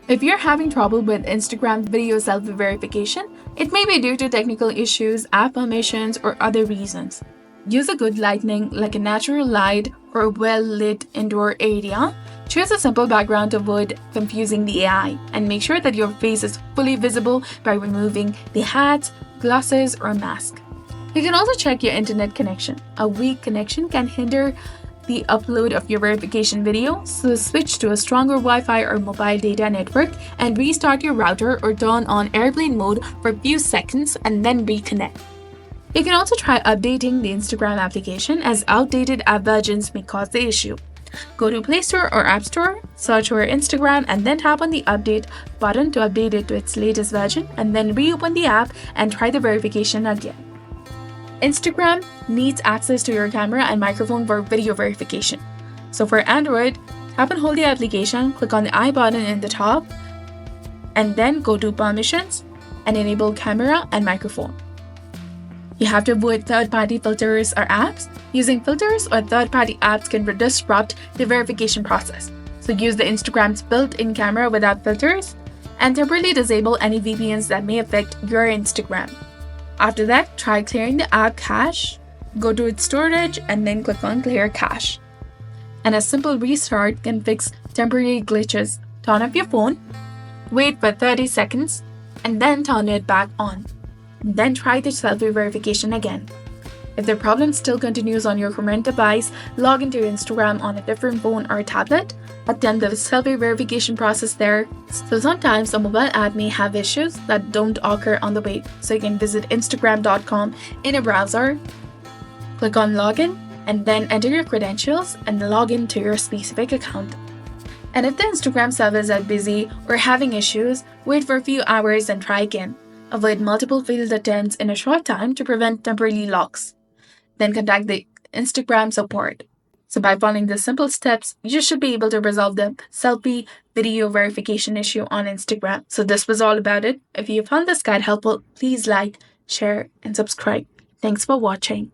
If you're having trouble with Instagram video selfie verification, it may be due to technical issues, app permissions, or other reasons. Use a good lighting like a natural light or a well-lit indoor area. Choose a simple background to avoid confusing the AI, and make sure that your face is fully visible by removing the hat, glasses, or mask. You can also check your internet connection. A weak connection can hinder the upload of your verification video, so switch to a stronger Wi-Fi or mobile data network and restart your router or turn on airplane mode for a few seconds and then reconnect. You can also try updating the Instagram application, as outdated app versions may cause the issue. Go to Play Store or App Store, search for Instagram, and then tap on the update button to update it to its latest version, and then reopen the app and try the verification again. Instagram needs access to your camera and microphone for video verification. So for Android, tap and hold the application, click on the I button in the top, and then go to Permissions and enable camera and microphone. You have to avoid third-party filters or apps. Using filters or third-party apps can disrupt the verification process. So use the Instagram's built-in camera without filters, and temporarily disable any VPNs that may affect your Instagram. After that, try clearing the app cache, go to its storage, and then click on Clear Cache. And a simple restart can fix temporary glitches. Turn off your phone, wait for 30 seconds, and then turn it back on. Then try the selfie verification again. If the problem still continues on your current device, log into Instagram on a different phone or tablet. Attempt the selfie verification process there. So sometimes a mobile app may have issues that don't occur on the way. So you can visit Instagram.com in a browser, click on Login, and then enter your credentials and log in to your specific account. And if the Instagram servers are busy or having issues, wait for a few hours and try again. Avoid multiple failed attempts in a short time to prevent temporary locks. Then contact the Instagram support. So by following the simple steps, you should be able to resolve the selfie video verification issue on Instagram. So this was all about it. If you found this guide helpful, please like, share, and subscribe. Thanks for watching.